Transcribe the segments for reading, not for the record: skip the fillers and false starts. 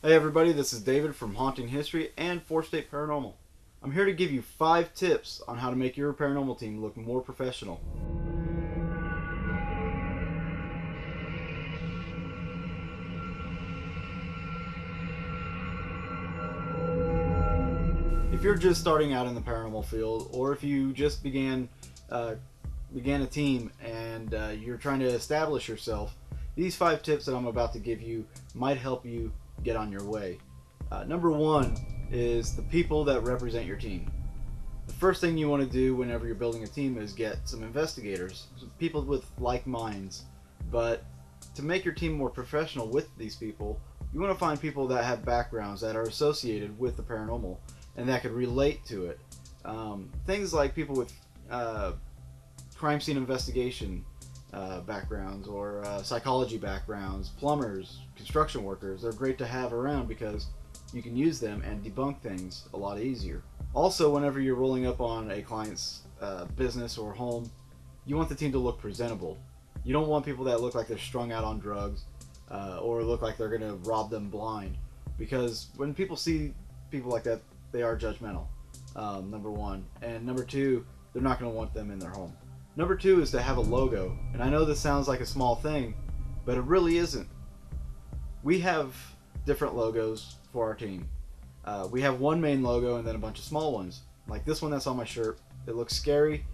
Hey everybody, this is David from Haunting History and 4-State Paranormal. I'm here to give you 5 tips on how to make your paranormal team look more professional. If you're just starting out in the paranormal field, or if you just began a team and you're trying to establish yourself, these 5 tips that I'm about to give you might help you get on your way. Number 1 is the people that represent your team. The first thing you want to do whenever you're building a team is get some investigators, some people with like minds. But to make your team more professional with these people, you want to find people that have backgrounds that are associated with the paranormal and that could relate to it. Things like people with crime scene investigation backgrounds, or psychology backgrounds, plumbers, construction workers. They're great to have around because you can use them and debunk things a lot easier. Also, whenever you're rolling up on a client's business or home, you want the team to look presentable. You don't want people that look like they're strung out on drugs or look like they're going to rob them blind, because when people see people like that, they are judgmental, number 1. And number 2, they're not going to want them in their home. Number 2 is to have a logo. And I know this sounds like a small thing, but it really isn't. We have different logos for our team. We have one main logo and then a bunch of small ones. Like this one that's on my shirt. It looks scary,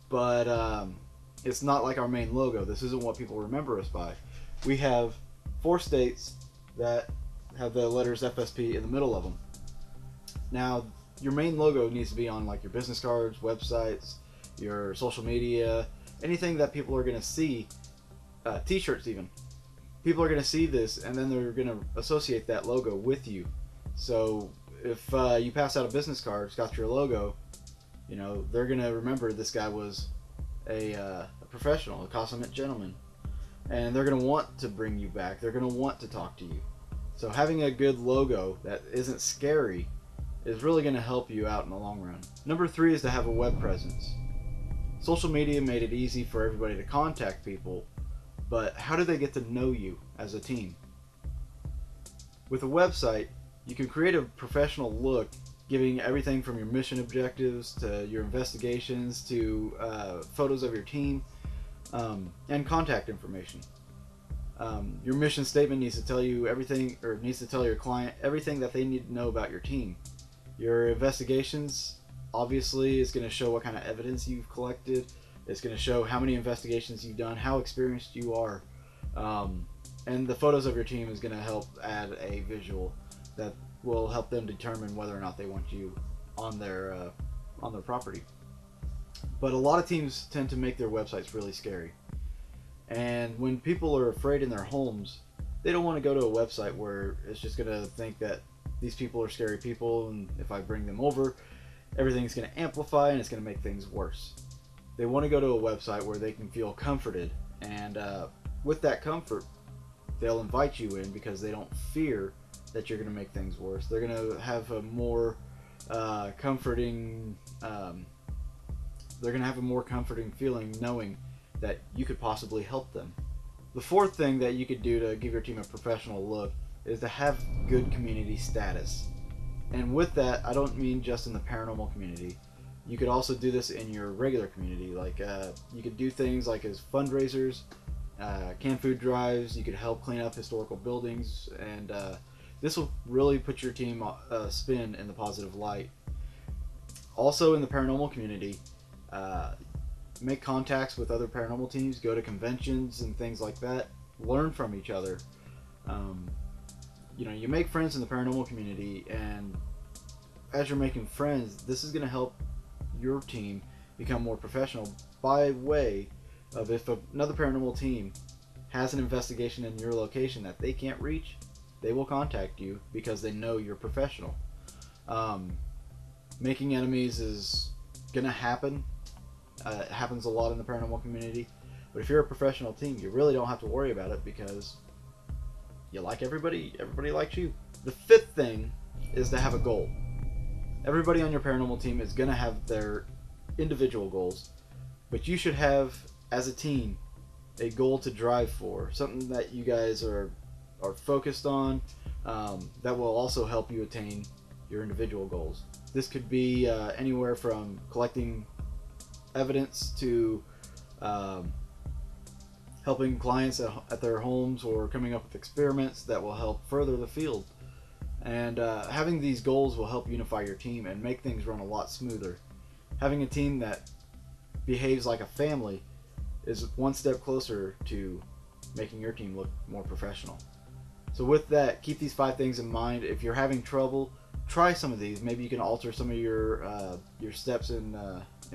but it's not like our main logo. This isn't what people remember us by. We have 4 states that have the letters FSP in the middle of them. Now, your main logo needs to be on like your business cards, websites, your social media, anything that people are going to see, t-shirts even. People are going to see this and then they're going to associate that logo with you. So if you pass out a business card, it's got your logo, you know, they're going to remember this guy was a professional, a consummate gentleman. And they're going to want to bring you back. They're going to want to talk to you. So having a good logo that isn't scary is really going to help you out in the long run. Number 3 is to have a web presence. Social media made it easy for everybody to contact people, but how do they get to know you as a team? With a website, you can create a professional look, giving everything from your mission objectives to your investigations to photos of your team and contact information. Your mission statement needs to tell you everything, or needs to tell your client everything that they need to know about your team. Your investigations, obviously, is going to show what kind of evidence you've collected. It's going to show how many investigations you've done, how experienced you are. And the photos of your team is going to help add a visual that will help them determine whether or not they want you on their property. But a lot of teams tend to make their websites really scary. And when people are afraid in their homes, they don't want to go to a website where it's just going to think that these people are scary people, and if I bring them over, everything's going to amplify and it's going to make things worse. They want to go to a website where they can feel comforted, and with that comfort, they'll invite you in because they don't fear that you're going to make things worse. They're going to have a more comforting. They're going to have a more comforting feeling knowing that you could possibly help them. The 4th thing that you could do to give your team a professional look is to have good community status. And with that, I don't mean just in the paranormal community. You could also do this in your regular community. Like you could do things like as fundraisers, canned food drives. You could help clean up historical buildings, and this will really put your team spin in the positive light. Also, in the paranormal community, make contacts with other paranormal teams. Go to conventions and things like that. Learn from each other. You know, you make friends in the paranormal community, and as you're making friends, this is going to help your team become more professional by way of, if another paranormal team has an investigation in your location that they can't reach, they will contact you because they know you're professional. Making enemies is going to happen. It happens a lot in the paranormal community, but if you're a professional team, you really don't have to worry about it because you like everybody likes you. The 5th thing is to have a goal. Everybody on your paranormal team is going to have their individual goals, but you should have, as a team, a goal to drive for, something that you guys are focused on, that will also help you attain your individual goals. This could be anywhere from collecting evidence to helping clients at their homes, or coming up with experiments that will help further the field. And having these goals will help unify your team and make things run a lot smoother. Having a team that behaves like a family is one step closer to making your team look more professional. So with that, keep these 5 things in mind. If you're having trouble, try some of these. Maybe you can alter some of your steps in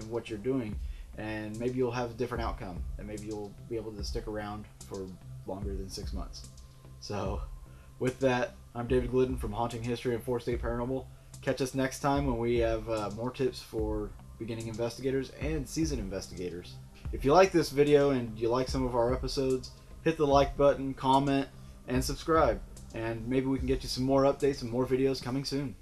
what you're doing, and maybe you'll have a different outcome, and maybe you'll be able to stick around for longer than 6 months. So with that, I'm David Glidden from Haunting History and 4th State Paranormal. Catch us next time when we have more tips for beginning investigators and seasoned investigators. If you like this video and you like some of our episodes, hit the like button, comment, and subscribe. And maybe we can get you some more updates and more videos coming soon.